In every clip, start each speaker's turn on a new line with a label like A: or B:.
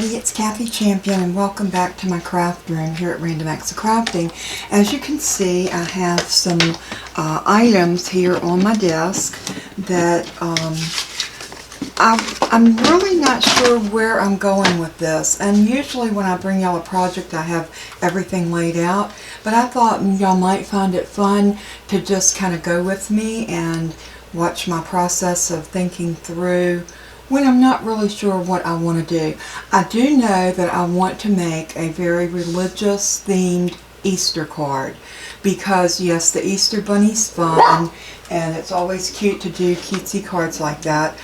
A: everybody, it's Kathy Champion and welcome back to my craft room here at Random Acts of Crafting. As you can see, I have some items here on my desk that I'm really not sure where I'm going with this. And usually when I bring y'all a project, I have everything laid out. But I thought y'all might find it fun to just kind of go with me and watch my process of thinking through when I'm not really sure what I want to do. I do know that I want to make a very religious themed Easter card because yes, the Easter Bunny's fun and it's always cute to do cutesy cards like that,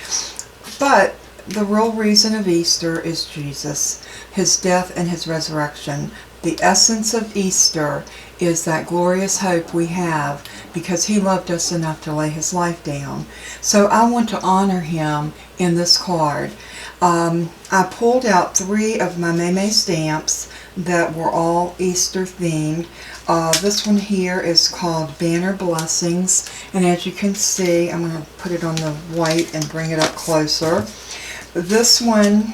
A: but the real reason of Easter is Jesus, his death and his resurrection. The essence of Easter is that glorious hope we have because he loved us enough to lay his life down. So I want to honor him in this card. I pulled out 3 of my Maymay stamps that were all Easter themed. This one here is called Banner Blessings, and as you can see, I'm going to put it on the white and bring it up closer. This one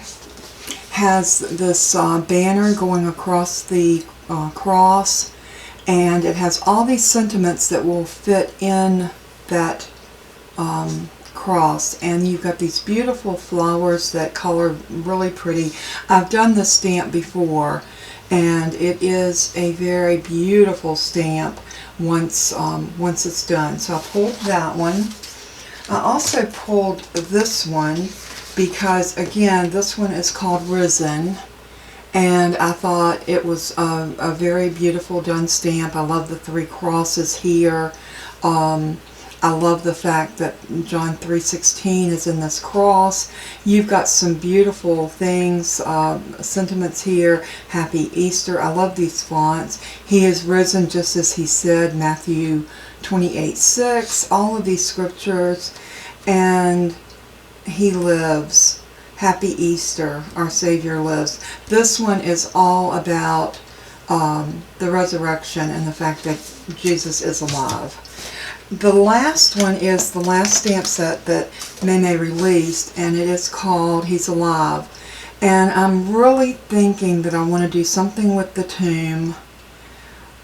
A: has this banner going across the cross, and it has all these sentiments that will fit in that cross, and you've got these beautiful flowers that color really pretty. I've done this stamp before and it is a very beautiful stamp once it's done. So I pulled that one. I also pulled this one because again, this one is called Risen, and I thought it was a very beautiful done stamp. I love the 3 crosses here. I love the fact that John 3:16 is in this cross. You've got some beautiful things, sentiments here. Happy Easter. I love these fonts. He is risen just as he said, Matthew 28:6. All of these scriptures. And he lives. Happy Easter. Our Savior lives. This one is all about the resurrection and the fact that Jesus is alive. The last one is the last stamp set that Maymay released, and it is called He's Alive. And I'm really thinking that I want to do something with the tomb,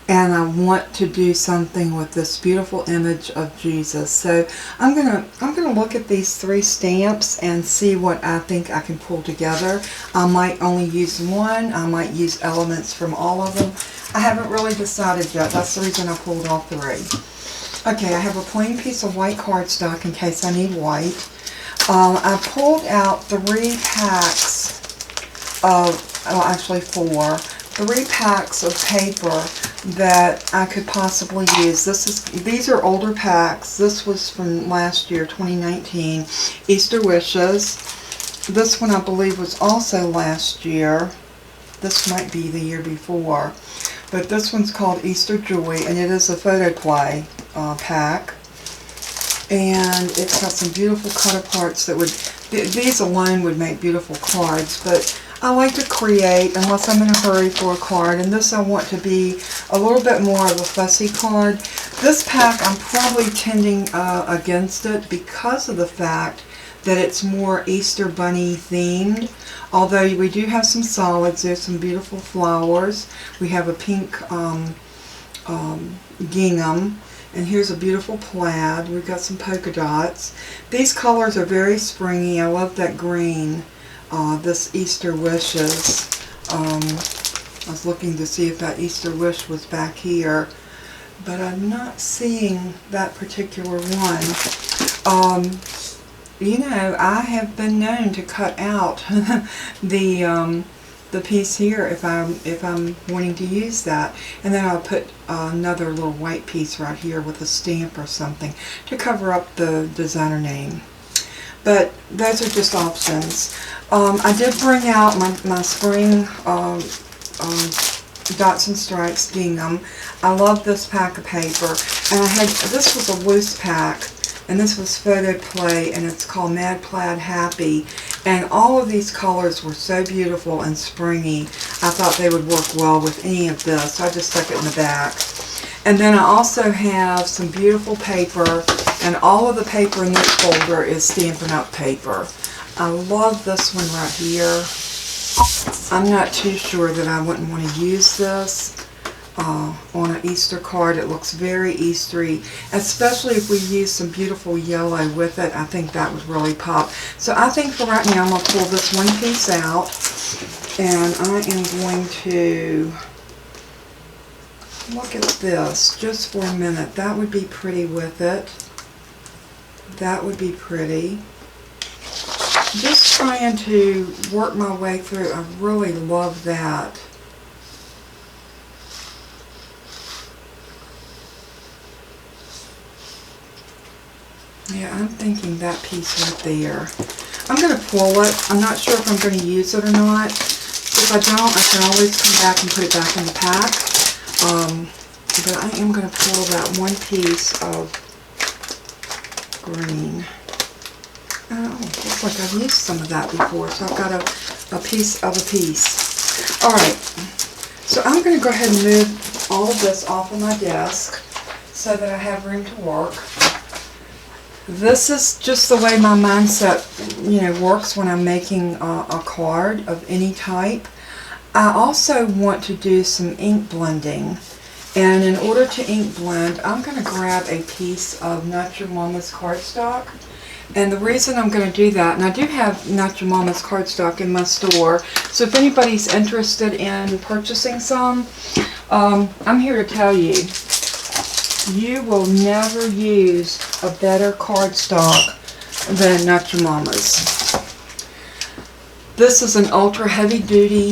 A: and I want to do something with this beautiful image of Jesus. So I'm gonna look at these 3 stamps and see what I think I can pull together. I might only use one. I might use elements from all of them. I haven't really decided yet. That's the reason I pulled all 3. Okay, I have a plain piece of white cardstock in case I need white. I pulled out 3 packs of, well actually 4, 3 packs of paper that I could possibly use. These are older packs. This was from last year, 2019, Easter Wishes. This one I believe was also last year. This might be the year before. But this one's called Easter Joy, and it is a PhotoPlay pack. And it's got some beautiful cut aparts that would, these alone would make beautiful cards, but I like to create unless I'm in a hurry for a card, and this I want to be a little bit more of a fussy card. This pack I'm probably tending against it because of the fact that it's more Easter Bunny themed. Although we do have some solids, there's some beautiful flowers. We have a pink gingham, and here's a beautiful plaid. We've got some polka dots. These colors are very springy. I love that green. This Easter Wishes. I was looking to see if that Easter Wish was back here, but I'm not seeing that particular one. You know, I have been known to cut out the piece here if I'm wanting to use that, and then I'll put another little white piece right here with a stamp or something to cover up the designer name. But those are just options. I did bring out my spring Dots and Stripes gingham. I love this pack of paper, and this was a loose pack. And this was PhotoPlay, and it's called Mad Plaid Happy. And all of these colors were so beautiful and springy. I thought they would work well with any of this, so I just stuck it in the back. And then I also have some beautiful paper, and all of the paper in this folder is Stampin' Up! Paper. I love this one right here. I'm not too sure that I wouldn't want to use this on an Easter card. It looks very Eastery, especially if we use some beautiful yellow with it. I think that would really pop. So I think for right now I'm going to pull this one piece out, and I am going to look at this just for a minute. That would be pretty with it. That would be pretty. Just trying to work my way through. I really love that. Yeah, I'm thinking that piece right there. I'm going to pull it. I'm not sure if I'm going to use it or not. If I don't, I can always come back and put it back in the pack. But I am going to pull that one piece of green. Oh, looks like I've used some of that before, so I've got a piece of a piece. Alright, so I'm going to go ahead and move all of this off of my desk so that I have room to work. This is just the way my mindset, works when I'm making a card of any type. I also want to do some ink blending, and in order to ink blend, I'm going to grab a piece of Not Your Mama's cardstock. And the reason I'm going to do that, and I do have Not Your Mama's cardstock in my store, so if anybody's interested in purchasing some, I'm here to tell you, you will never use a better cardstock than Not Your Mama's. This is an ultra heavy duty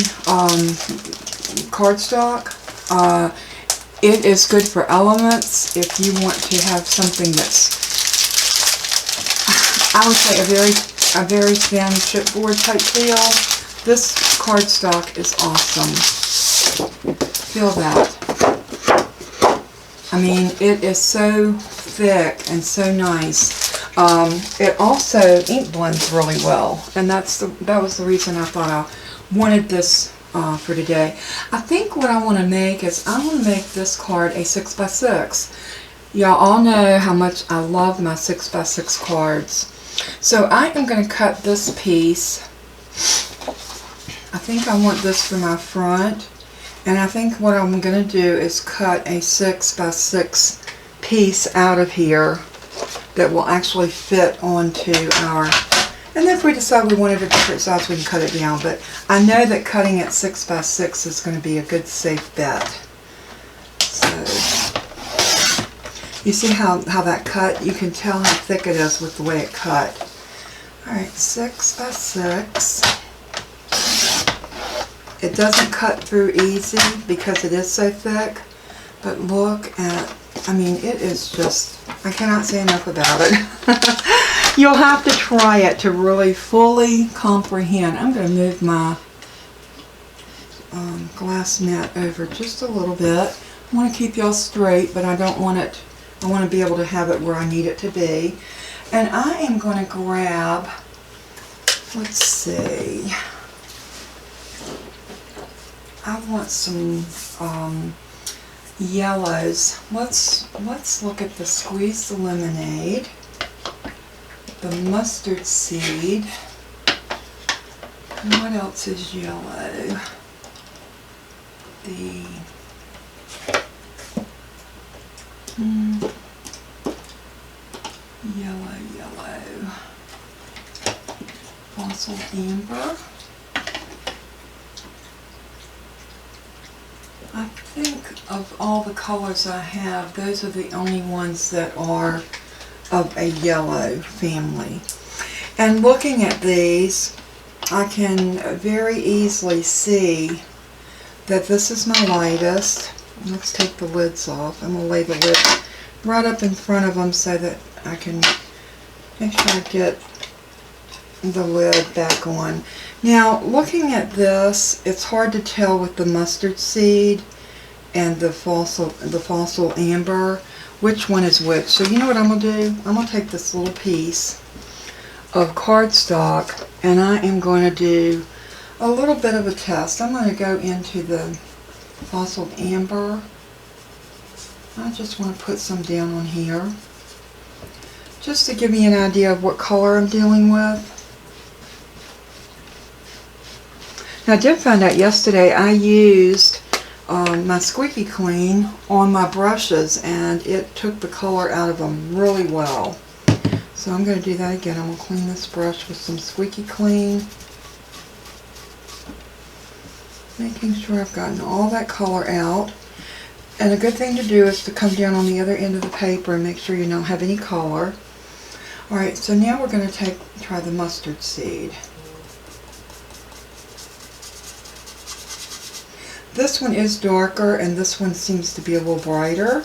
A: cardstock. It is good for elements if you want to have something that's, I would say, a very thin chipboard type feel. This cardstock is awesome. Feel that. I mean, it is so thick and so nice. It also ink blends really well, and that was the reason I thought I wanted this for today. I think what I want to make is I want to make this card a 6x6. Y'all all know how much I love my 6x6 cards. So I am going to cut this piece. I think I want this for my front. And I think what I'm going to do is cut a 6x6 piece out of here that will actually fit onto our, and then if we decide we wanted a different size, we can cut it down. But I know that cutting at 6x6 is going to be a good safe bet. So you see how that cut, you can tell how thick it is with the way it cut. Alright, 6x6. It doesn't cut through easy because it is so thick, but look at, I mean, it is just, I cannot say enough about it. You'll have to try it to really fully comprehend. I'm going to move my glass net over just a little bit. I want to keep y'all straight, but I don't want it, I want to be able to have it where I need it to be. And I am going to grab, let's see, I want some yellows. Let's look at the Squeeze the Lemonade, the mustard seed, and what else is yellow? The yellow Fossilized Amber. I think of all the colors I have, those are the only ones that are of a yellow family. And looking at these, I can very easily see that this is my lightest. Let's take the lids off. I'm going to lay the lid right up in front of them so that I can make sure I get the lid back on. Now, looking at this, it's hard to tell with the mustard seed and the fossil amber which one is which. So you know what I'm going to do? I'm going to take this little piece of cardstock and I am going to do a little bit of a test. I'm going to go into the fossil amber. I just want to put some down on here just to give me an idea of what color I'm dealing with. Now I did find out yesterday I used my Squeaky Clean on my brushes and it took the color out of them really well. So I'm going to do that again. I'm going to clean this brush with some Squeaky Clean. Making sure I've gotten all that color out. And a good thing to do is to come down on the other end of the paper and make sure you don't have any color. Alright, so now we're going to try the mustard seed. This one is darker and this one seems to be a little brighter.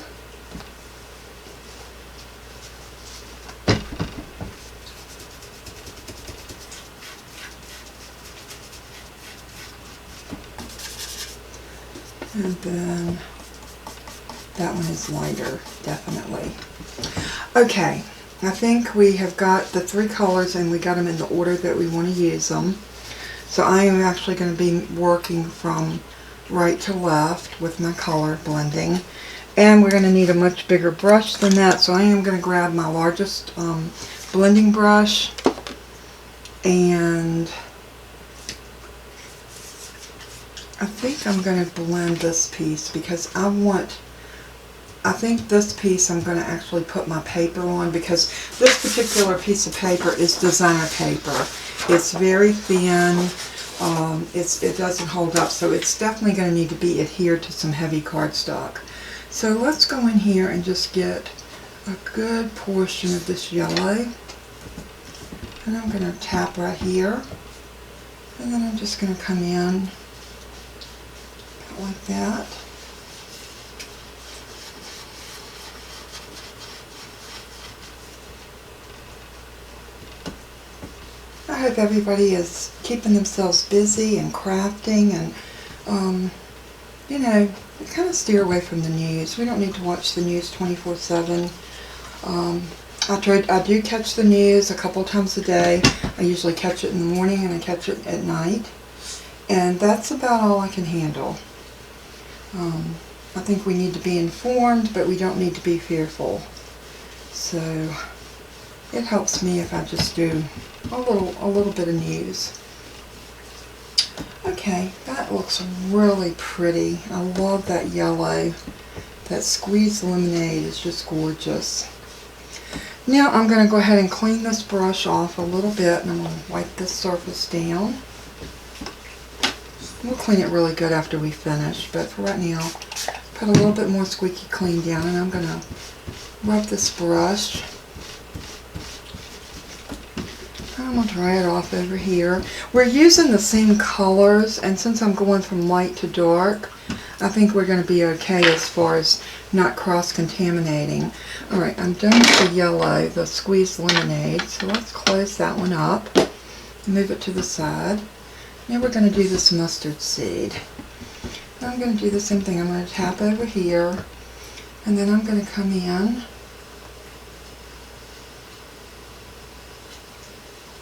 A: And then that one is lighter, definitely. Okay, I think we have got the three colors and we got them in the order that we want to use them. So I am actually going to be working from right to left with my color blending. And we're going to need a much bigger brush than that, so I am going to grab my largest blending brush and I think I'm going to blend this piece because I think this piece I'm going to actually put my paper on because this particular piece of paper is designer paper. It's very thin. It doesn't hold up, so it's definitely going to need to be adhered to some heavy cardstock. So let's go in here and just get a good portion of this yellow. And I'm going to tap right here. And then I'm just going to come in like that. I hope everybody is keeping themselves busy and crafting and, you know, kind of steer away from the news. We don't need to watch the news 24/7. I do catch the news a couple times a day. I usually catch it in the morning and I catch it at night. And that's about all I can handle. I think we need to be informed, but we don't need to be fearful. So it helps me if I just do a little bit of news. Okay, that looks really pretty. I love that yellow. That squeezed lemonade is just gorgeous. Now I'm going to go ahead and clean this brush off a little bit and I'm going to wipe this surface down. We'll clean it really good after we finish, but for right now, put a little bit more Squeaky Clean down and I'm going to rub this brush. I'm going to dry it off over here. We're using the same colors, and since I'm going from light to dark, I think we're going to be okay as far as not cross-contaminating. Alright, I'm done with the yellow, the squeezed lemonade, so let's close that one up, move it to the side. Now we're going to do this mustard seed. I'm going to do the same thing. I'm going to tap over here, and then I'm going to come in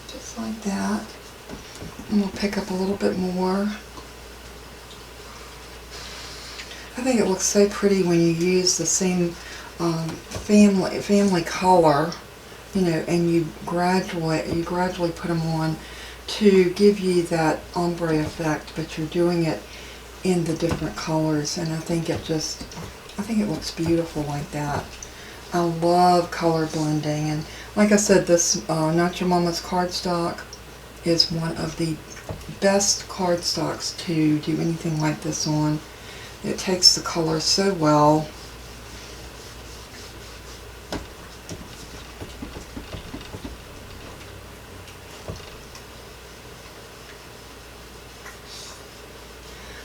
A: just like that, and we'll pick up a little bit more. I think it looks so pretty when you use the same family color, you know, and you gradually put them on to give you that ombre effect, but you're doing it in the different colors, and I think it looks beautiful like that. I love color blending, and like I said, this Not Your Mama's cardstock is one of the best cardstocks to do anything like this on. It takes the color so well.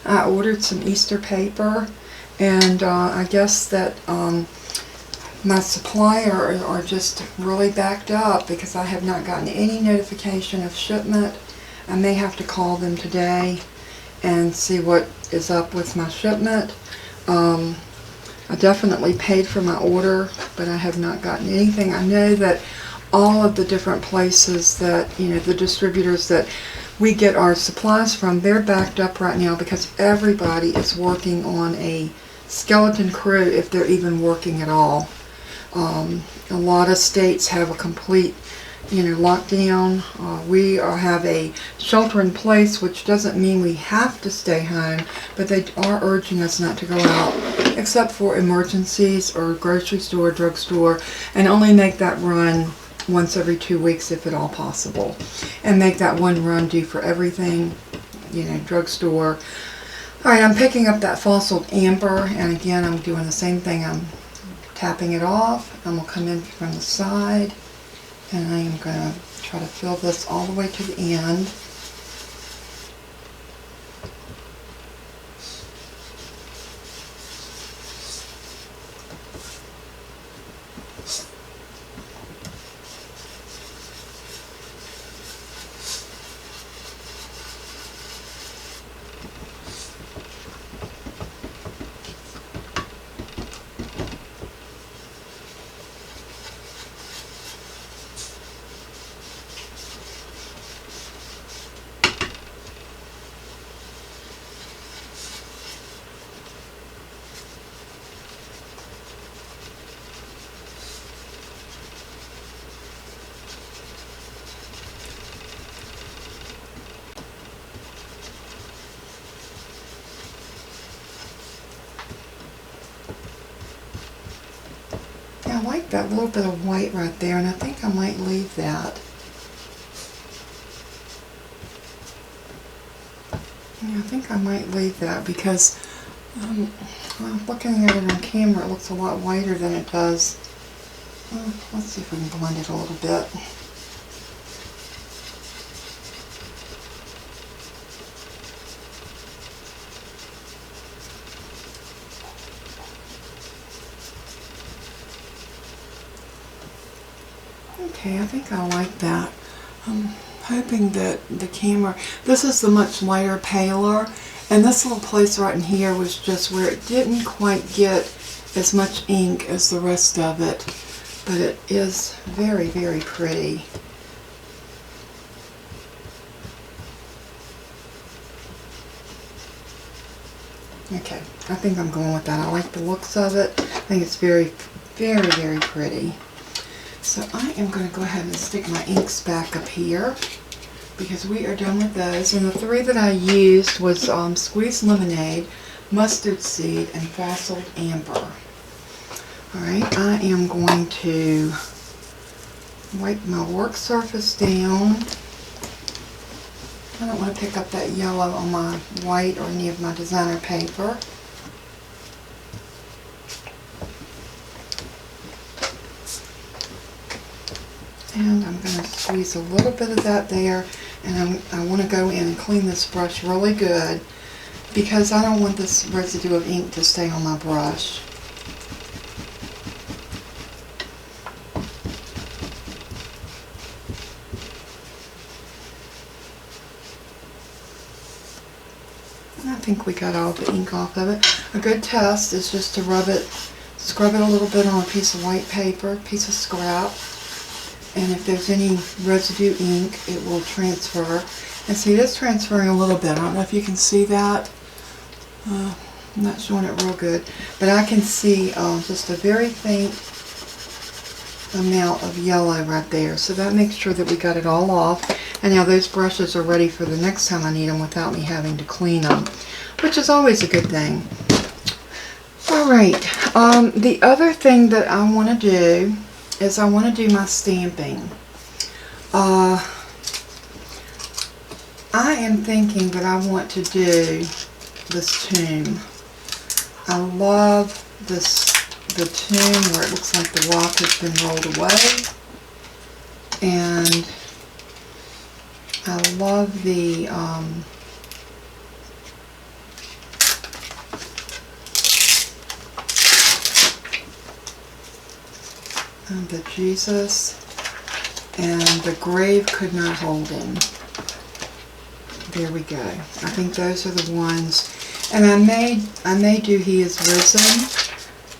A: I ordered some Easter paper, and I guess that my supplier are just really backed up because I have not gotten any notification of shipment. I may have to call them today and see what is up with my shipment. I definitely paid for my order, but I have not gotten anything. I know that all of the different places that, you know, the distributors that we get our supplies from, they're backed up right now because everybody is working on a skeleton crew, if they're even working at all. A lot of states have a complete locked down. We have a shelter in place, which doesn't mean we have to stay home, but they are urging us not to go out except for emergencies or grocery store, drugstore, and only make that run once every 2 weeks if at all possible. And make that one run do for everything, drugstore. Alright, I'm picking up that Fossilized Amber, and again I'm doing the same thing. I'm tapping it off. I'm going to come in from the side, and I am going to try to fill this all the way to the end. I like that little bit of white right there, and I think I might leave that. Yeah, I think I might leave that because looking at it on camera, it looks a lot whiter than it does. Let's see if we can blend it a little bit. Okay, I think I like that. I'm hoping that the camera, this is the much lighter, paler, and this little place right in here was just where it didn't quite get as much ink as the rest of it, but it is very, very pretty. Okay, I think I'm going with that. I like the looks of it. I think it's very, very, very pretty. So I am going to go ahead and stick my inks back up here because we are done with those. And the three that I used was Squeezed Lemonade, Mustard Seed, and Fossilized Amber. Alright, I am going to wipe my work surface down. I don't want to pick up that yellow on my white or any of my designer paper. And I'm going to squeeze a little bit of that there, and I want to go in and clean this brush really good because I don't want this residue of ink to stay on my brush. And I think we got all the ink off of it. A good test is just to rub it, scrub it a little bit on a piece of white paper, piece of scrap. And if there's any residue ink, it will transfer. And see, it is transferring a little bit. I don't know if you can see that. I'm not showing it real good. But I can see just a very faint amount of yellow right there. So that makes sure that we got it all off. And now those brushes are ready for the next time I need them without me having to clean them, which is always a good thing. Alright, the other thing that I want to do is I want to do my stamping. I am thinking that I want to do this tomb. I love the tomb where it looks like the rock has been rolled away, and I love the Jesus, and the grave could not hold him. There we go. I think those are the ones. And I may do he is risen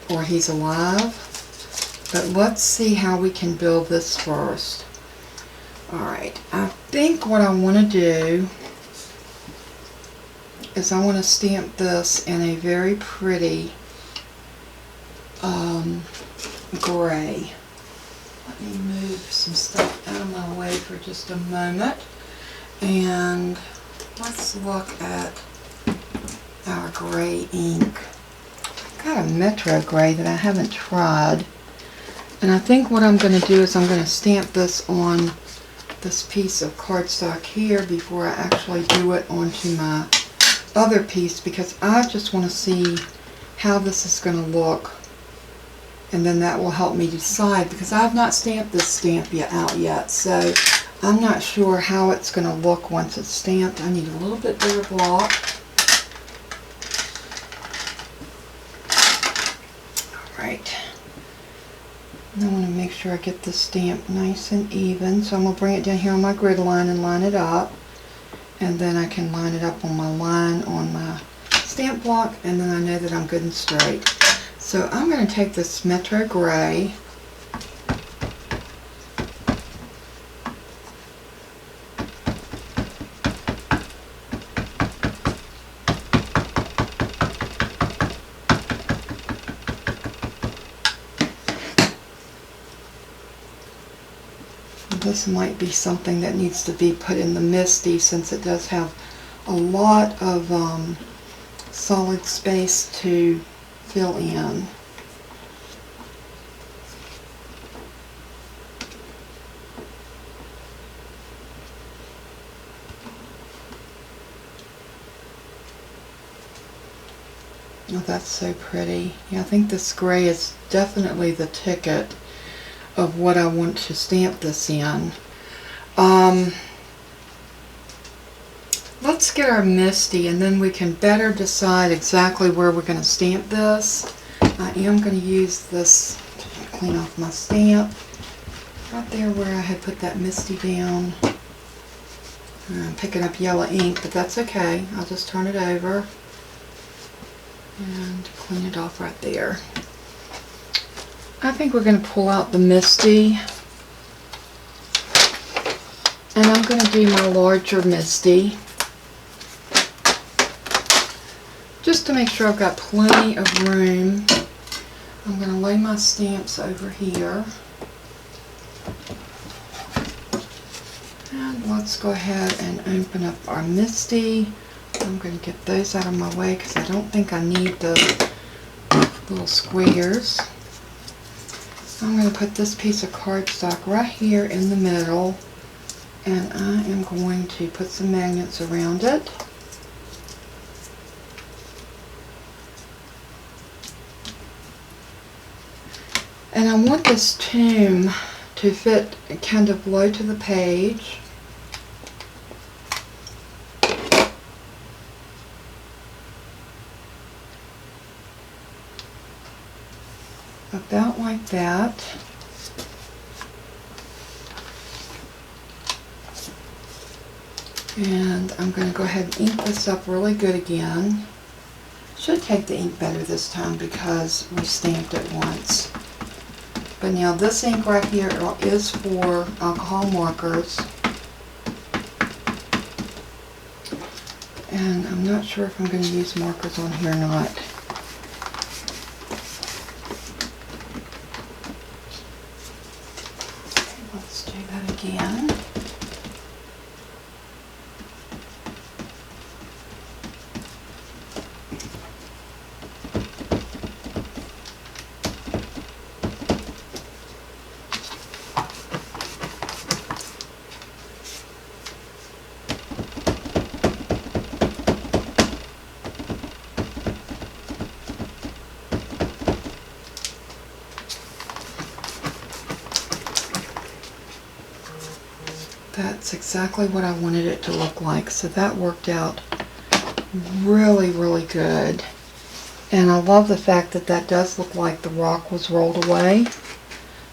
A: or he's alive. But let's see how we can build this first. Alright, I think what I want to do is I want to stamp this in a very pretty gray. Let me move some stuff out of my way for just a moment. And let's look at our gray ink. I've got a Metro gray that I haven't tried. And I think what I'm going to do is I'm going to stamp this on this piece of cardstock here before I actually do it onto my other piece, because I just want to see how this is going to look, and then that will help me decide, because I've not stamped this stamp out yet, so I'm not sure how it's going to look once it's stamped. I need a little bit bigger block. Alright. I want to make sure I get the stamp nice and even, so I'm going to bring it down here on my grid line and line it up, and then I can line it up on my line on my stamp block, and then I know that I'm good and straight. So I'm going to take this Metro Gray, this might be something that needs to be put in the Misty, since it does have a lot of solid space to fill in. Oh, that's so pretty. Yeah, I think this gray is definitely the ticket of what I want to stamp this in. Let's get our Misty, and then we can better decide exactly where we're going to stamp this. I am going to use this to clean off my stamp right there where I had put that Misty down. I'm picking up yellow ink, but that's okay. I'll just turn it over and clean it off right there. I think we're going to pull out the Misty, and I'm going to do my larger Misty just to make sure I've got plenty of room. I'm going to lay my stamps over here, and let's go ahead and open up our Misty. I'm going to get those out of my way because I don't think I need the little squares. I'm going to put this piece of cardstock right here in the middle, and I am going to put some magnets around it. And I want this tomb to fit kind of low to the page. About like that. And I'm going to go ahead and ink this up really good again. Should take the ink better this time because we stamped it once. But now this ink right here is for alcohol markers. And I'm not sure if I'm going to use markers on here or not. Let's do that again. That's exactly what I wanted it to look like, so that worked out really, really good. And I love the fact that that does look like the rock was rolled away.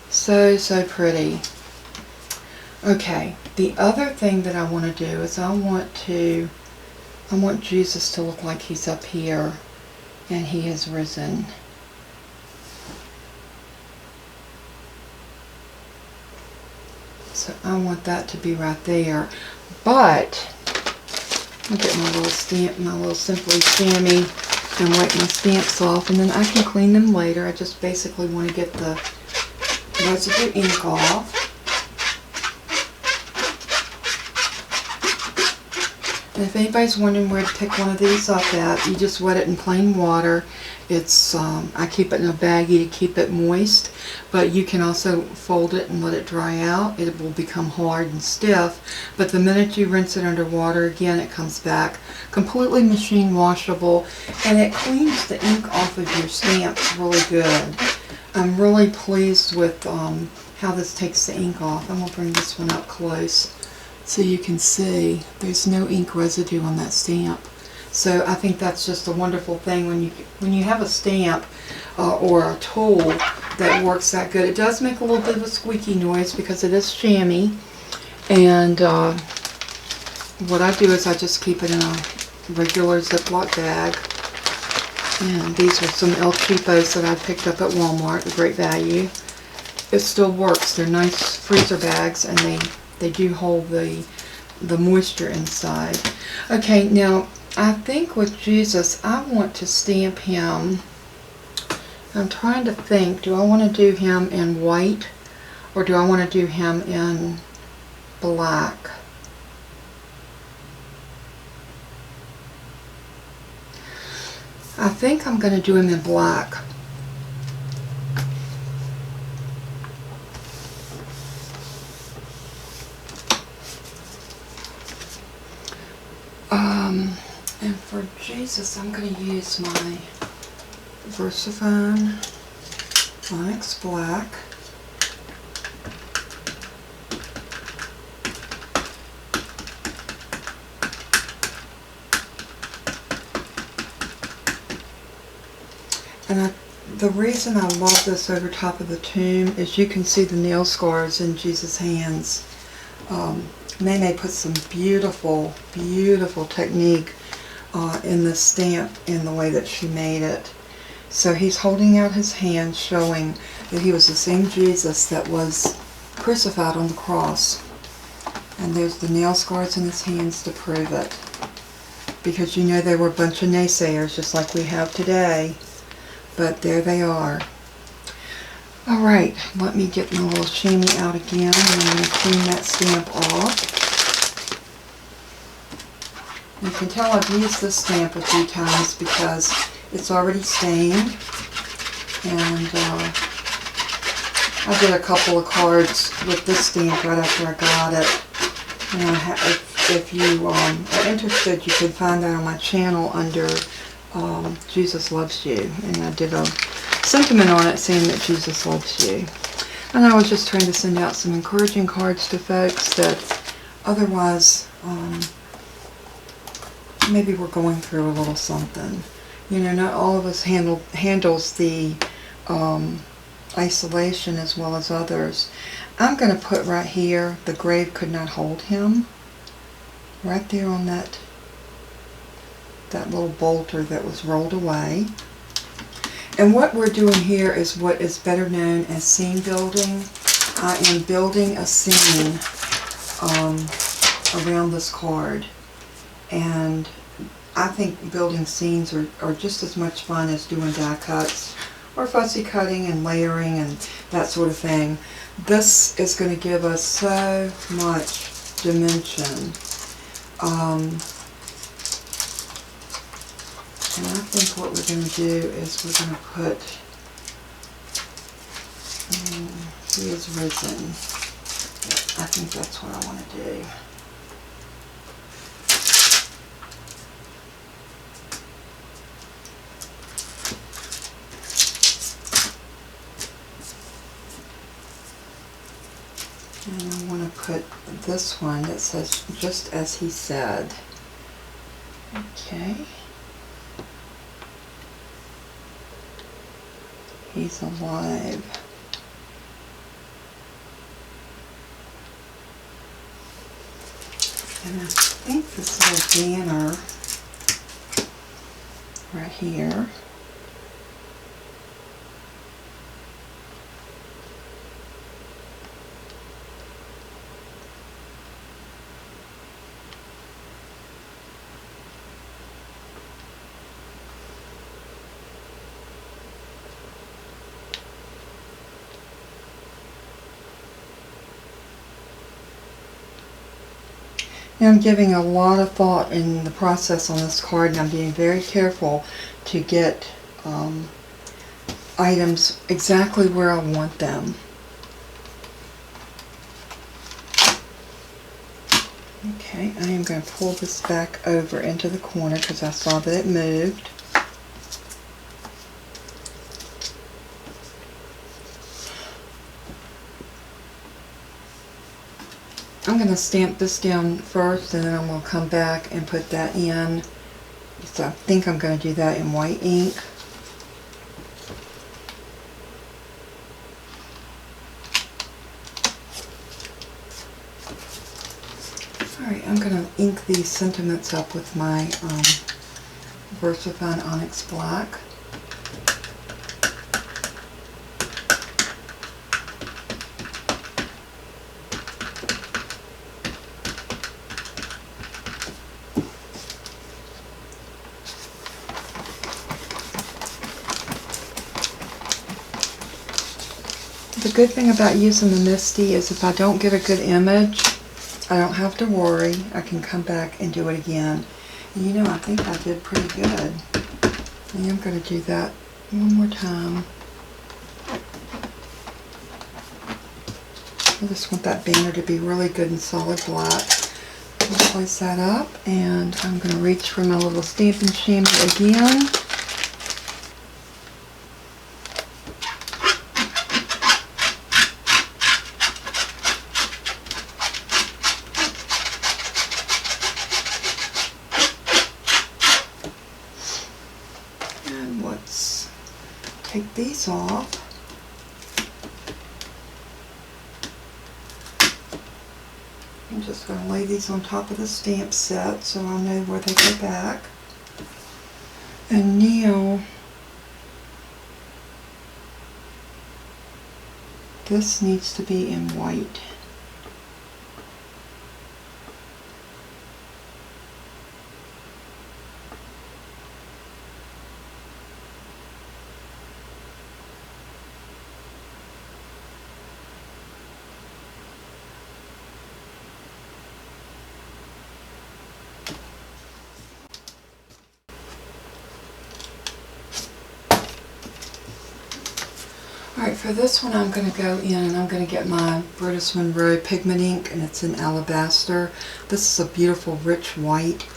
A: So, so pretty. Okay, the other thing that I want to do is I want Jesus to look like he's up here and he has risen. So I want that to be right there. But I'll get my little stamp, my little Simply Sammy, and wipe my stamps off, and then I can clean them later. I just basically want to get the residue ink off. And if anybody's wondering where to pick one of these up at, you just wet it in plain water. It's I keep it in a baggie to keep it moist, but you can also fold it and let it dry out. It will become hard and stiff, but the minute you rinse it under water again, it comes back completely machine washable, and it cleans the ink off of your stamps really good. I'm really pleased with how this takes the ink off. I'm going to bring this one up close so you can see there's no ink residue on that stamp. So I think that's just a wonderful thing when you have a stamp or a tool that works that good. It does make a little bit of a squeaky noise because it is chamois, and what I do is I just keep it in a regular Ziploc bag. And these are some El Cheapos that I picked up at Walmart, a great value. It still works. They're nice freezer bags, and they do hold the moisture inside. Okay, now I think with Jesus, I want to stamp him. I'm trying to think, do I want to do him in white or do I want to do him in black? I think I'm going to do him in black. And for Jesus, I'm going to use my VersaFine Onyx Black. And the reason I love this over top of the tomb is you can see the nail scars in Jesus' hands. Maymay put some beautiful, beautiful technique in the stamp in the way that she made it. So he's holding out his hand, showing that he was the same Jesus that was crucified on the cross. And there's the nail scars in his hands to prove it. Because you know there were a bunch of naysayers just like we have today. But there they are. Alright, let me get my little chamois out again, and I'm going to clean that stamp off. You can tell I've used this stamp a few times because it's already stained. And I did a couple of cards with this stamp right after I got it. And if you are interested, you can find that on my channel under Jesus Loves You, and I did a sentiment on it saying that Jesus loves you. And I was just trying to send out some encouraging cards to folks that otherwise maybe we're going through a little something. You know, not all of us handles the isolation as well as others. I'm going to put right here, the grave could not hold him, right there on that little bolter that was rolled away. And what we're doing here is what is better known as scene building. I am building a scene around this card. And I think building scenes are just as much fun as doing die cuts or fussy cutting and layering and that sort of thing. This is going to give us so much dimension. And I think what we're going to do is we're going to put, he is risen. I think that's what I want to do. And I want to put this one that says, just as he said. Okay. He's alive. And I think this little banner right here And I'm giving a lot of thought in the process on this card, and I'm being very careful to get items exactly where I want them. Okay, I am going to pull this back over into the corner because I saw that it moved. I'm going to stamp this down first, and then I'm going to come back and put that in. So I think I'm going to do that in white ink. Alright, I'm going to ink these sentiments up with my VersaFine Onyx Black. The good thing about using the Misty is if I don't get a good image, I don't have to worry. I can come back and do it again. And you know, I think I did pretty good. And I'm going to do that one more time. I just want that banner to be really good and solid black. I'll place that up, and I'm going to reach for my little stamping chamois again. Take these off. I'm just going to lay these on top of the stamp set so I know where they go back. And now this needs to be in white. Alright, for this one I'm going to go in and I'm going to get my Brutus Monroe pigment ink, and it's in Alabaster. This is a beautiful rich white,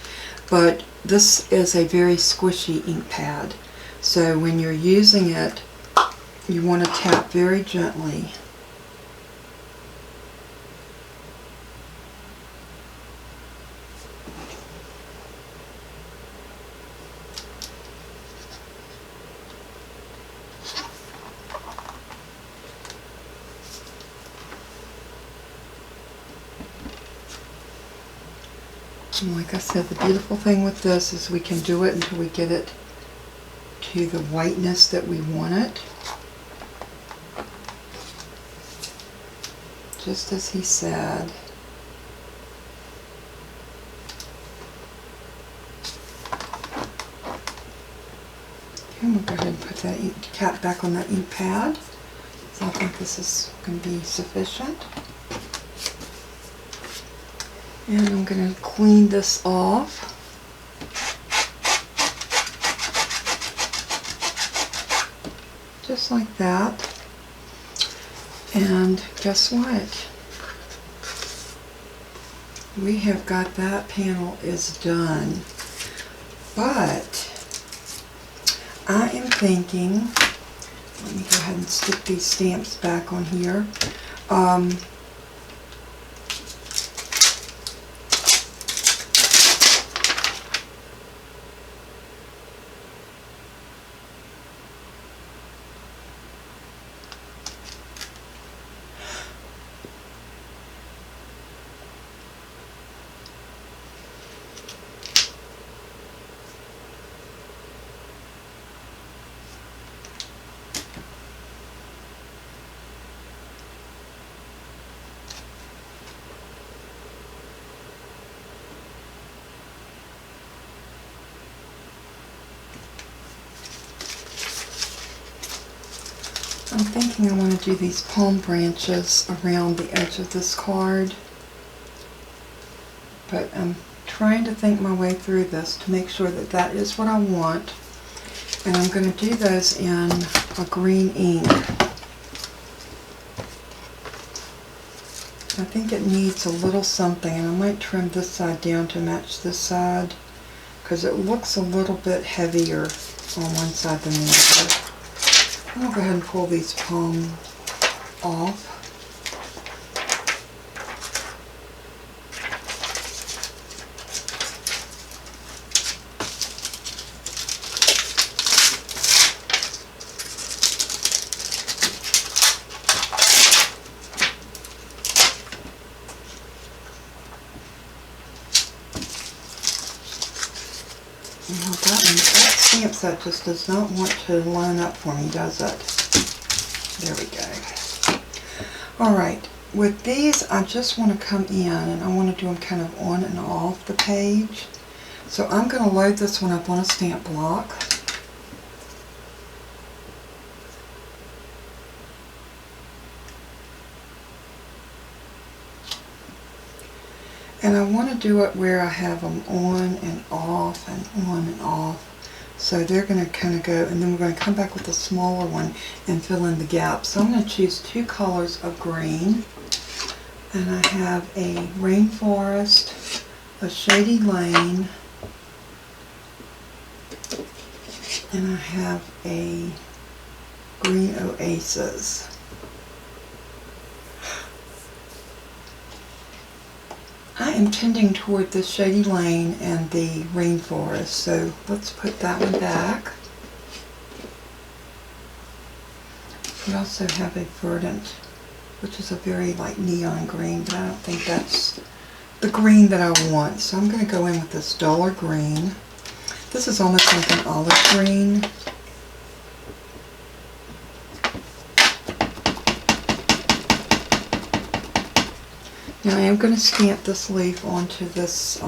A: but this is a very squishy ink pad. So when you're using it, you want to tap very gently. And like I said, the beautiful thing with this is we can do it until we get it to the whiteness that we want it. Just as he said. Okay, I'm going to go ahead and put that ink cap back on that ink pad. So I think this is going to be sufficient. And I'm going to clean this off. Just like that. And guess what? We have got that panel is done. But I am thinking, let me go ahead and stick these stamps back on here. I'm thinking I want to do these palm branches around the edge of this card. But I'm trying to think my way through this to make sure that that is what I want. And I'm going to do those in a green ink. I think it needs a little something, and I might trim this side down to match this side because it looks a little bit heavier on one side than the other. I'll go ahead and pull these palms off. That stamp set just does not want to line up for me, does it? There we go. Alright, with these I just want to come in and I want to do them kind of on and off the page. So I'm going to load this one up on a stamp block. And I want to do it where I have them on and off and on and off. So they're going to kind of go, and then we're going to come back with a smaller one and fill in the gaps. So I'm going to choose two colors of green. And I have a rainforest, a shady lane, and I have a green oasis. I am tending toward the shady lane and the rainforest, so let's put that one back. We also have a verdant, which is a very light neon green, but I don't think that's the green that I want. So I'm going to go in with this duller green. This is almost like an olive green. Now I am going to stamp this leaf onto this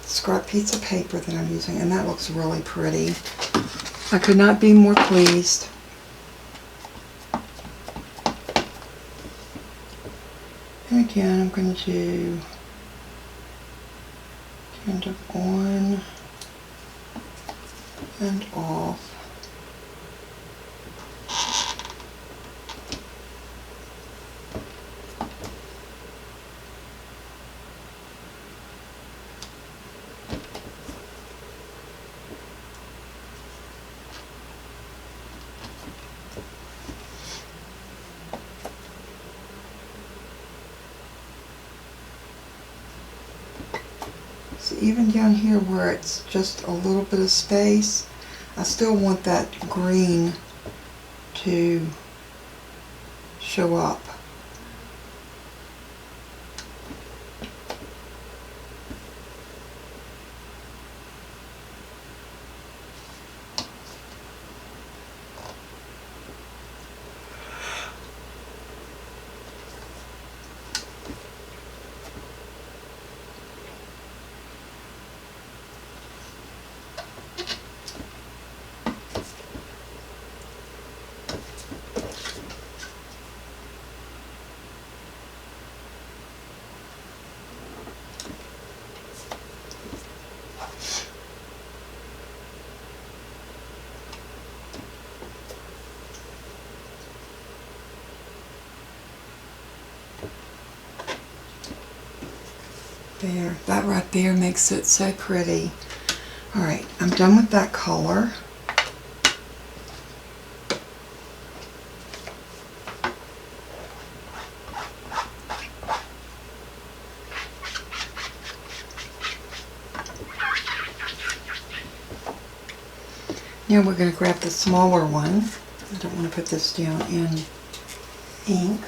A: scrap piece of paper that I'm using, and that looks really pretty. I could not be more pleased. And again, I'm going to do kind of on and off. So even down here where it's just a little bit of space, I still want that green to show up. There, that right there makes it so pretty. Alright, I'm done with that color. Now we're going to grab the smaller one. I don't want to put this down in ink.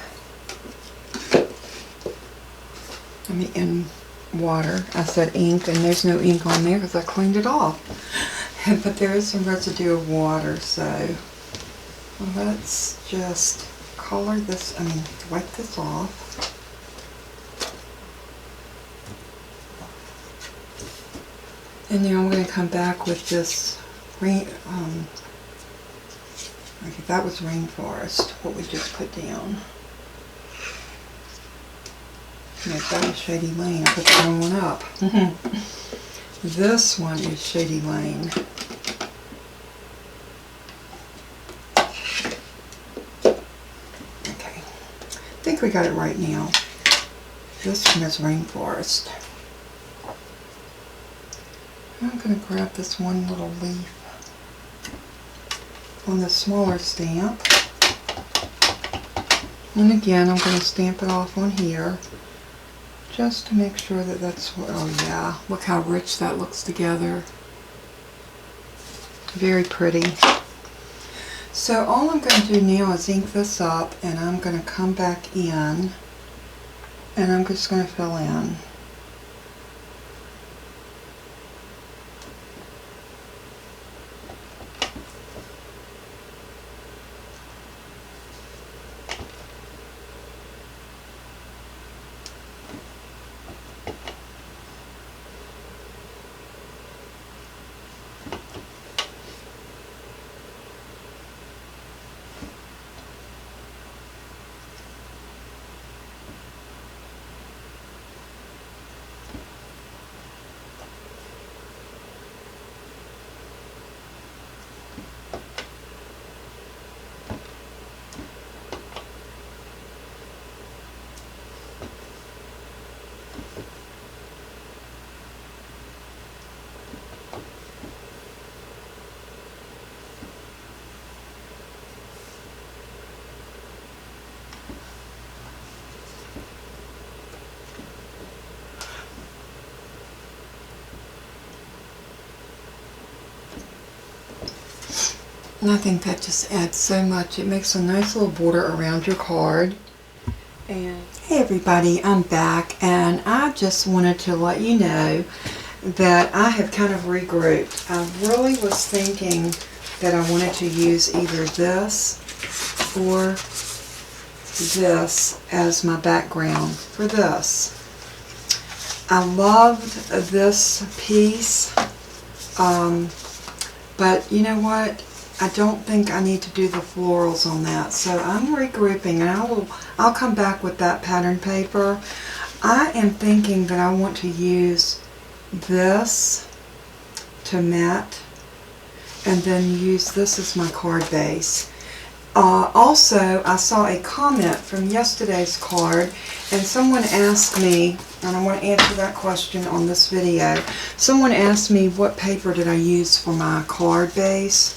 A: I mean in water. I said ink, and there's no ink on there because I cleaned it off. But there is some residue of water, so let's just color this, wipe this off. And now I'm going to come back with this okay, that was rainforest, what we just put down. No, that is Shady Lane. I put the wrong one up. This one is Shady Lane. Okay. I think we got it right now. This one is Rainforest. I'm going to grab this one little leaf on the smaller stamp. And again, I'm going to stamp it off on here just to make sure that that's what, oh yeah, look how rich that looks together. Very pretty. So all I'm going to do now is ink this up, and I'm going to come back in and I'm just going to fill in. And I think that just adds so much. It makes a nice little border around your card. And hey everybody, I'm back, and I just wanted to let you know that I have kind of regrouped. I really was thinking that I wanted to use either this or this as my background for this. I loved this piece, but you know what? I don't think I need to do the florals on that, so I'm regrouping, and I'll come back with that pattern paper. I am thinking that I want to use this to matte, and then use this as my card base. Also, I saw a comment from yesterday's card, and someone asked me, and I want to answer that question on this video. Someone asked me what paper did I use for my card base.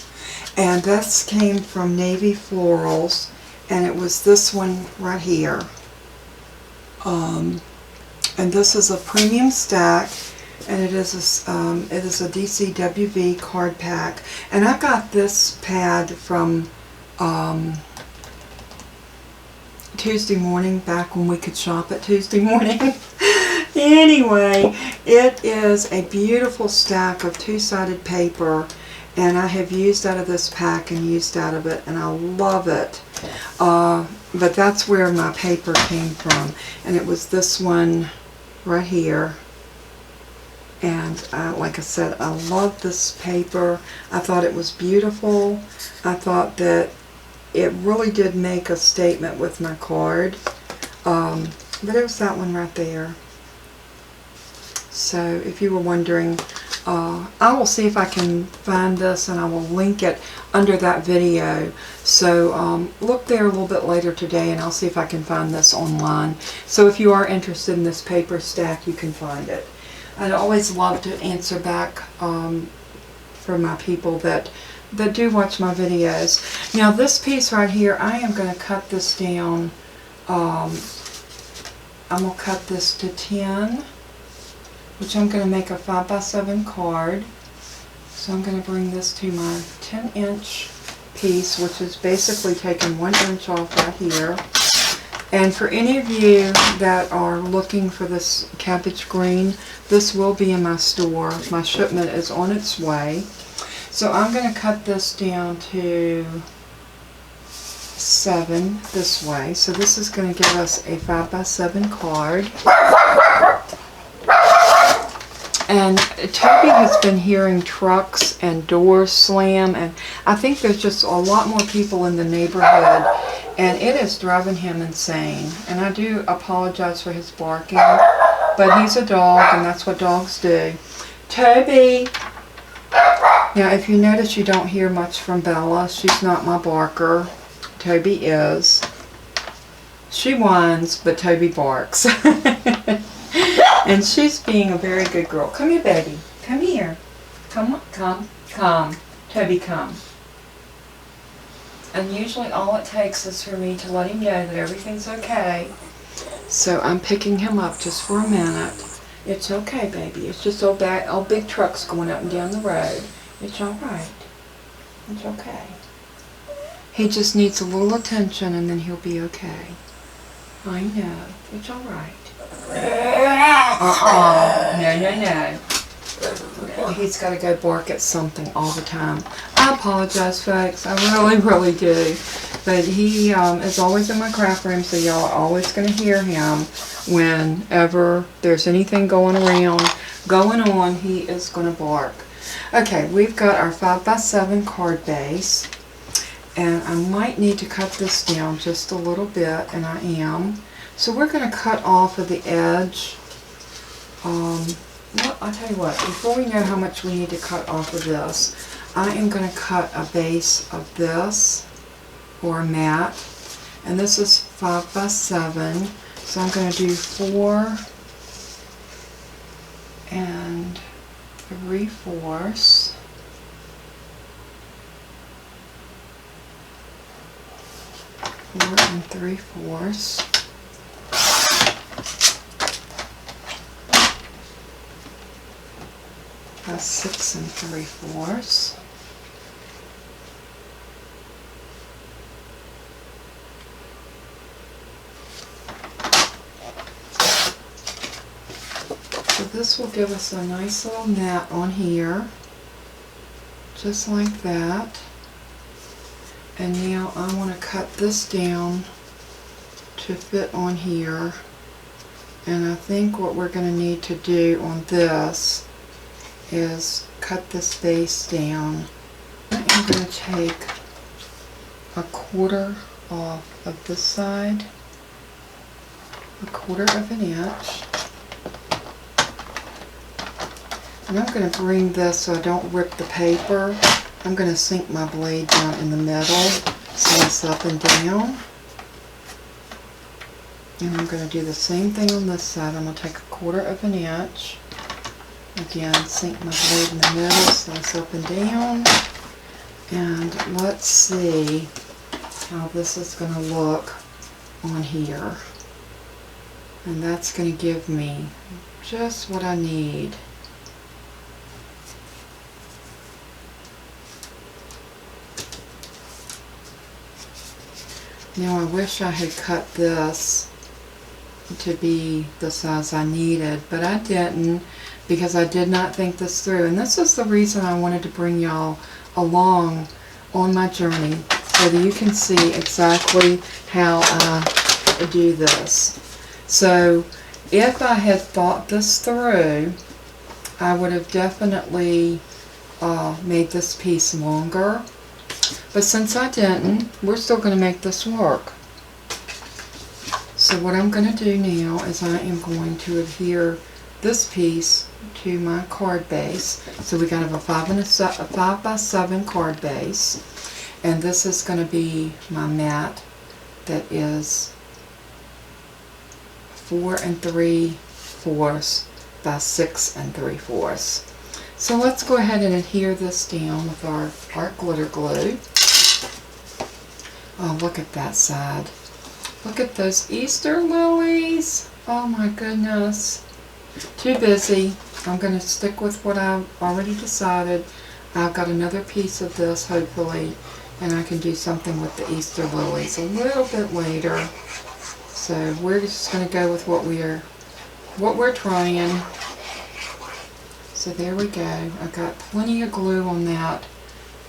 A: And this came from Navy Florals, and it was this one right here. And this is a premium stack, and it is a DCWV card pack. And I got this pad from Tuesday Morning, back when we could shop at Tuesday Morning. Anyway, it is a beautiful stack of two-sided paper. And I have used out of this pack and used out of it, and I love it. But that's where my paper came from. And it was this one right here. And like I said, I love this paper. I thought it was beautiful. I thought that it really did make a statement with my card. But it was that one right there. So if you were wondering, I will see if I can find this, and I will link it under that video. So look there a little bit later today, and I'll see if I can find this online. So if you are interested in this paper stack, you can find it. I'd always love to answer back for my people that do watch my videos. Now this piece right here, I am going to cut this down. I'm going to cut this to 10. Which I'm going to make a 5x7 card. So I'm going to bring this to my 10-inch piece, which is basically taking 1 inch off right here. And for any of you that are looking for this cabbage green, this will be in my store. My shipment is on its way. So I'm going to cut this down to 7 this way. So this is going to give us a 5x7 card. And Toby has been hearing trucks and doors slam, and I think there's just a lot more people in the neighborhood, and it is driving him insane. And I do apologize for his barking, but he's a dog, and that's what dogs do. Toby! Now, if you notice, you don't hear much from Bella. She's not my barker. Toby is. She whines, but Toby barks. And she's being a very good girl. Come here, baby. Come here. Come. Toby, come. And usually all it takes is for me to let him know that everything's okay. So I'm picking him up just for a minute. It's okay, baby. It's just old big trucks going up and down the road. It's all right. It's okay. He just needs a little attention and then he'll be okay. I know. It's all right. No. He's got to go bark at something all the time. I apologize, folks. I really do. But he is always in my craft room, so y'all are always going to hear him whenever there's anything going on. He is going to bark. Okay, we've got our 5x7 card base, and I might need to cut this down just a little bit, and I am. So we're going to cut off of the edge. Well, I'll tell you what, before we know how much we need to cut off of this, I am going to cut a base of this, or a mat, and this is 5x7, so I'm going to do 4 3/4. 4 3/4. That's 6 3/4. So this will give us a nice little mat on here, just like that. And now I want to cut this down to fit on here. And I think what we're going to need to do on this is cut this base down. I'm going to take 1/4 off of this side, 1/4 of an inch. And I'm going to bring this so I don't rip the paper. I'm going to sink my blade down in the middle, slice up and down. And I'm going to do the same thing on this side. I'm going to take 1/4 of an inch. Again, sink my blade in the middle, slice up and down. And let's see how this is going to look on here. And that's going to give me just what I need. Now I wish I had cut this to be the size I needed, but I didn't because I did not think this through. And this is the reason I wanted to bring y'all along on my journey so that you can see exactly how I do this. So if I had thought this through, I would have definitely made this piece longer. But since I didn't, we're still going to make this work. So what I'm going to do now is I am going to adhere this piece to my card base. So we got to have a 5x7 card base. And this is going to be my mat that is 4 3/4 by 6 3/4. So let's go ahead and adhere this down with our glitter glue. Oh, look at that side. Look at those Easter lilies. Oh my goodness. Too busy. I'm going to stick with what I've already decided. I've got another piece of this, hopefully, and I can do something with the Easter lilies a little bit later. So we're just going to go with what we're trying. So there we go. I've got plenty of glue on that.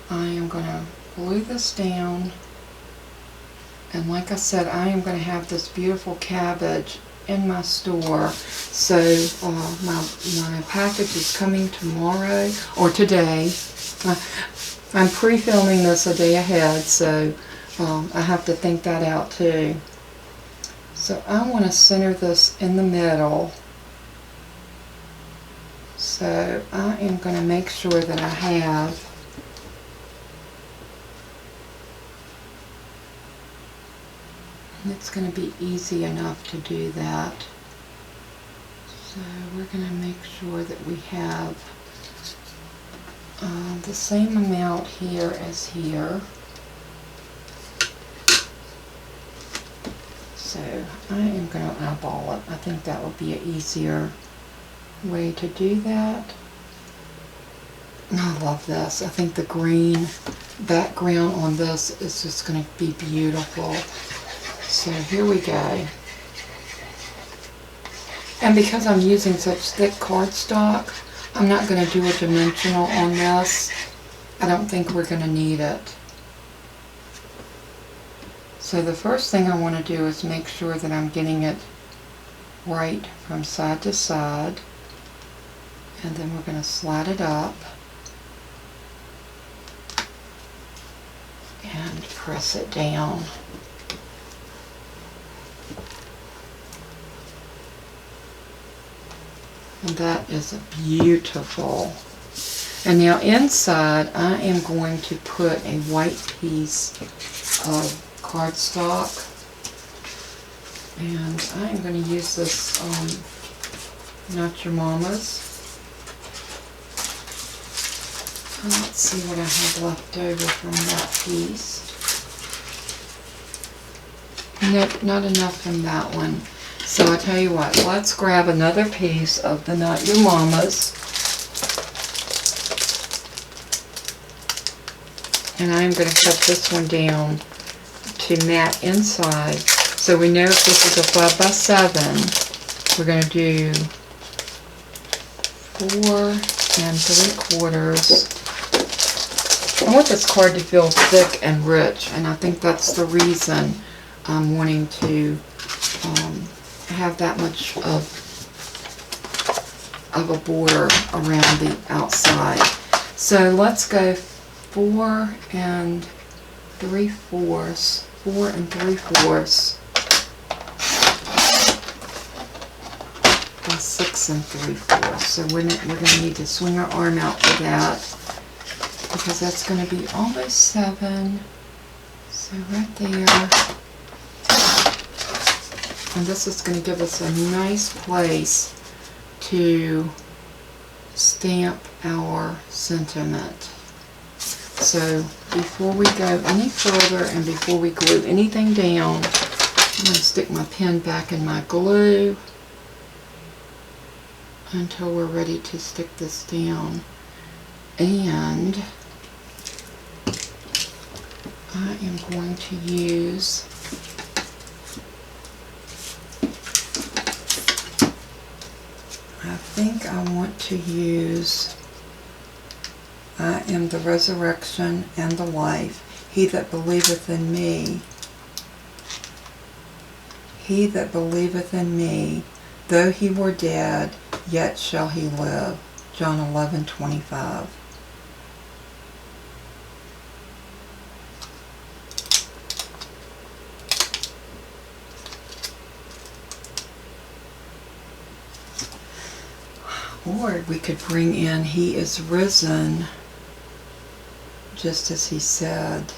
A: I am going to glue this down. And like I said, I am going to have this beautiful cabbage in my store. So my package is coming tomorrow, or today. I'm pre-filming this a day ahead, so I have to think that out too. So I want to center this in the middle. So I am going to make sure that I have it's going to be easy enough to do that. So we're going to make sure that we have the same amount here as here. So I am going to eyeball it. I think that would be an easier way to do that. I love this. I think the green background on this is just going to be beautiful. So here we go. And because I'm using such thick cardstock, I'm not going to do a dimensional on this. I don't think we're going to need it. So the first thing I want to do is make sure that I'm getting it right from side to side. And then we're going to slide it up and press it down. And that is beautiful. And now inside I am going to put a white piece of cardstock, and I'm going to use this Not Your Mama's. Let's see what I have left over from that piece. Nope, not enough from that one. So I tell you what, let's grab another piece of the Not Your Mama's. And I'm going to cut this one down to mat inside. So we know if this is a 5x7, we're going to do 4 3/4. I want this card to feel thick and rich, and I think that's the reason I'm wanting to have that much of a border around the outside. So let's go 4 3/4, 4 3/4, and 6 3/4. So we're going to need to swing our arm out for that, because that's going to be almost 7. So right there. And this is going to give us a nice place to stamp our sentiment. So before we go any further and before we glue anything down, I'm going to stick my pen back in my glue until we're ready to stick this down. And I am going to use I think I want to use I am the resurrection and the life. He that believeth in me, he that believeth in me, though he were dead, yet shall he live. John 11:25. Or we could bring in, he is risen, just as he said.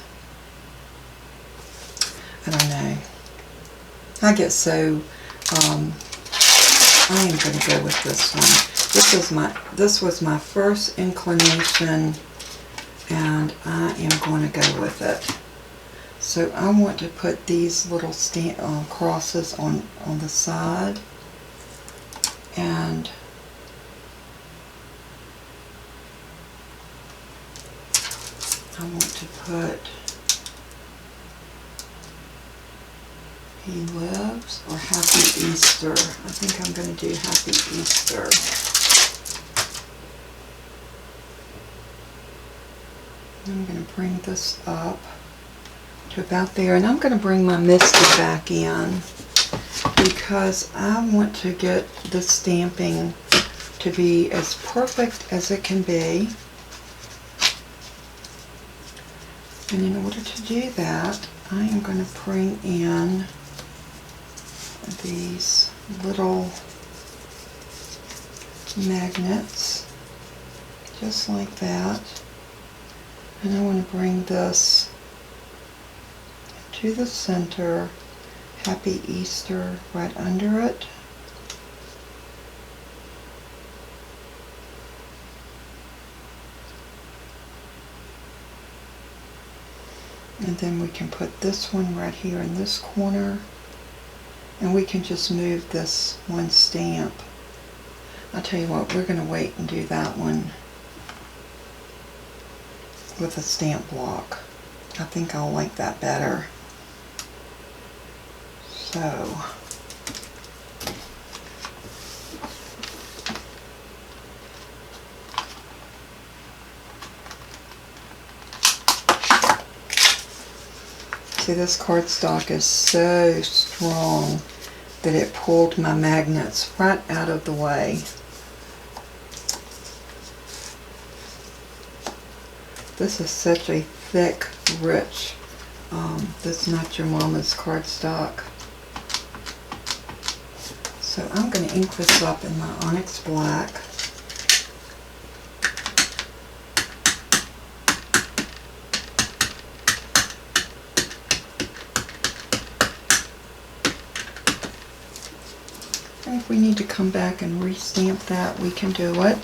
A: I don't know. I get so, I am going to go with this one. This was my first inclination, and I am going to go with it. So I want to put these little crosses on the side, and I want to put He Lives or Happy Easter. I think I'm going to do Happy Easter. I'm going to bring this up to about there, and I'm going to bring my Misty back in because I want to get the stamping to be as perfect as it can be. And in order to do that, I am going to bring in these little magnets, just like that. And I want to bring this to the center, Happy Easter right under it. And then we can put this one right here in this corner, and we can just move this one stamp. I'll tell you what, we're going to wait and do that one with a stamp block. I think I'll like that better. So, see, this cardstock is so strong that it pulled my magnets right out of the way. This is such a thick, rich, this Not Your Mama's cardstock. So I'm going to ink this up in my Onyx Black. And if we need to come back and re-stamp that, we can do it.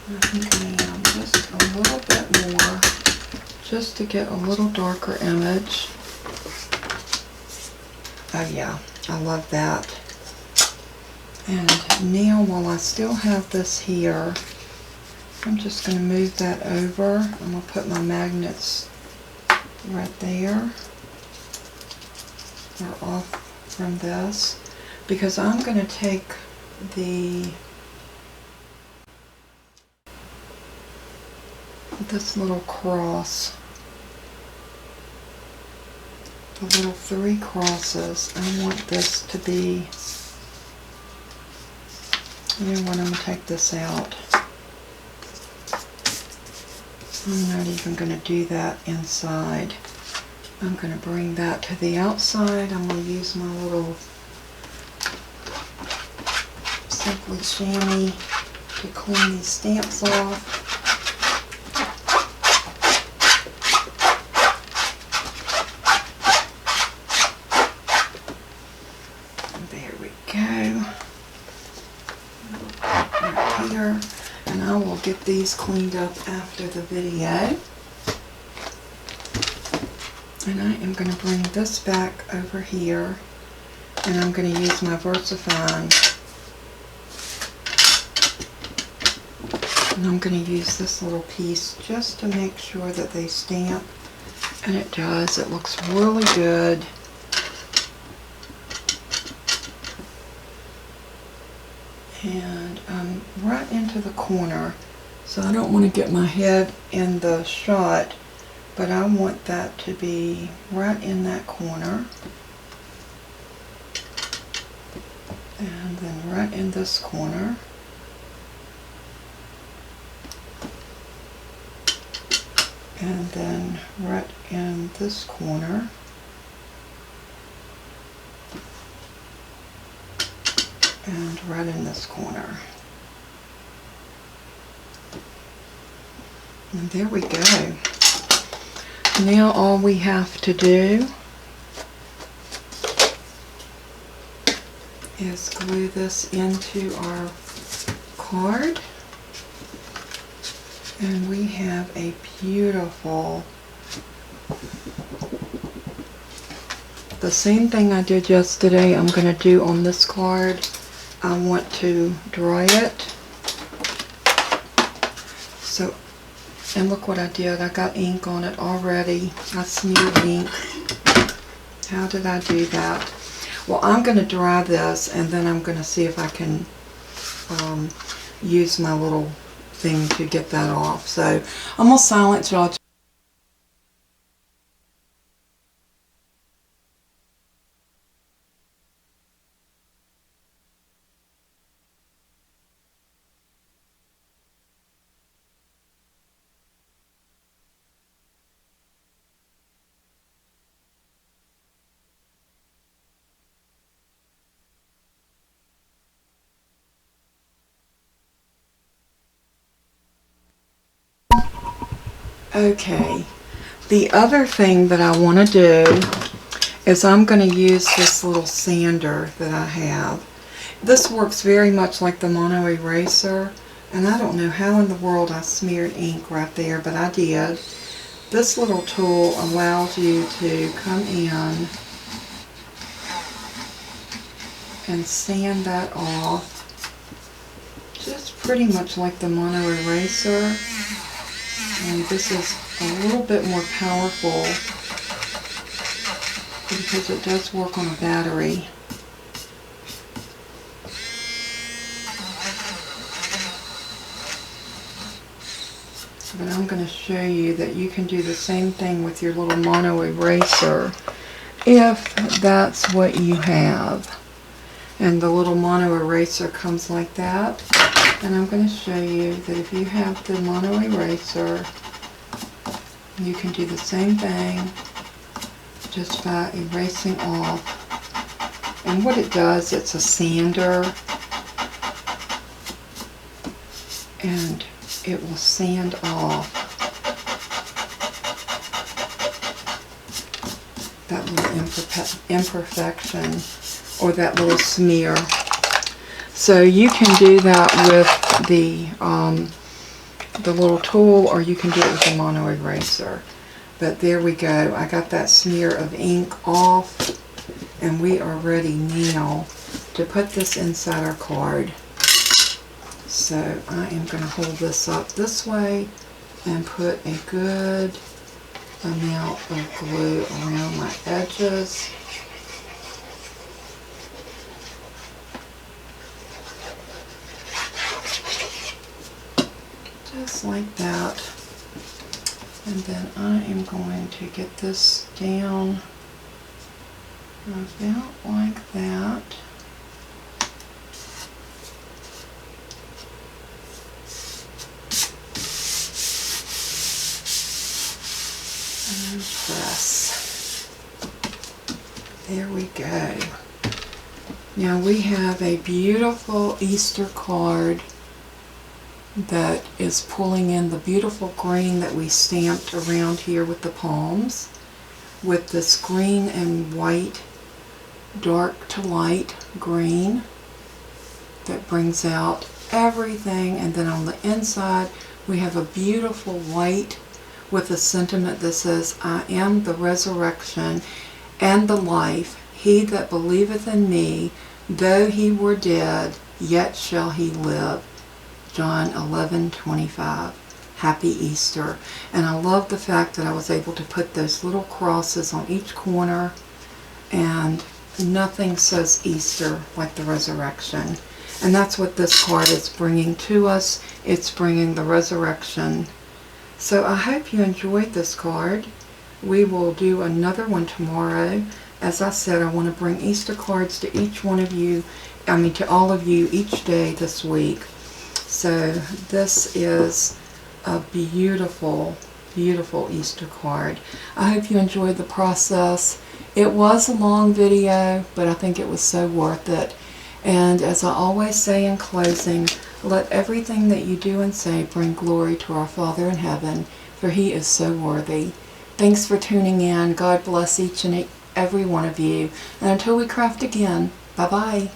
A: I think I am just a little bit more, just to get a little darker image. Oh yeah, I love that. And now while I still have this here, I'm just going to move that over. I'm going to put my magnets right there, or off from this, because I'm going to take this little cross, the little 3 crosses. I want this to be, you know what, I'm going to take this out. I'm not even going to do that inside. I'm going to bring that to the outside. I'm going to use my little Simply Chamois to clean these stamps off. There we go. Right here. And I will get these cleaned up after the video. And I am going to bring this back over here, and I'm going to use my VersaFine, and I'm going to use this little piece just to make sure that they stamp, and it does. It looks really good. And I'm right into the corner, so I don't want to get my head in the shot, but I want that to be right in that corner, and then right in this corner, and then right in this corner, and right in this corner. And there we go. Now all we have to do is glue this into our card, and we have a beautiful, the same thing I did yesterday I'm going to do on this card. I want to dry it. So, and look what I did. I got ink on it already. I smeared ink. How did I do that? Well, I'm going to dry this, and then I'm going to see if I can use my little thing to get that off. So I'm going to silence y'all. Okay, the other thing that I want to do is I'm going to use this little sander that I have. This works very much like the mono eraser, and I don't know how in the world I smeared ink right there, but I did. This little tool allows you to come in and sand that off, just pretty much like the mono eraser. And this is a little bit more powerful because it does work on a battery. But I'm going to show you that you can do the same thing with your little mono eraser if that's what you have. And the little mono eraser comes like that. And I'm going to show you that if you have the mono eraser, you can do the same thing just by erasing off. And what it does, it's a sander, and it will sand off that little imperfection or that little smear. So you can do that with the little tool, or you can do it with the mono eraser. But there we go. I got that smear of ink off, and we are ready now to put this inside our card. So I am going to hold this up this way and put a good amount of glue around my edges. Just like that. And then I am going to get this down about like that. And press. There we go. Now we have a beautiful Easter card that is pulling in the beautiful green that we stamped around here with the palms, with this green and white, dark to light green that brings out everything. And then on the inside we have a beautiful white with a sentiment that says, I am the resurrection and the life. He that believeth in me, though he were dead, yet shall he live. John 11:25. Happy Easter. And I love the fact that I was able to put those little crosses on each corner, and nothing says Easter like the resurrection. And that's what this card is bringing to us. It's bringing the resurrection. So I hope you enjoyed this card. We will do another one tomorrow. As I said, I want to bring Easter cards to each one of you, to all of you each day this week. So this is a beautiful, beautiful Easter card. I hope you enjoyed the process. It was a long video, but I think it was so worth it. And as I always say in closing, let everything that you do and say bring glory to our Father in heaven, for He is so worthy. Thanks for tuning in. God bless each and every one of you. And until we craft again, bye-bye.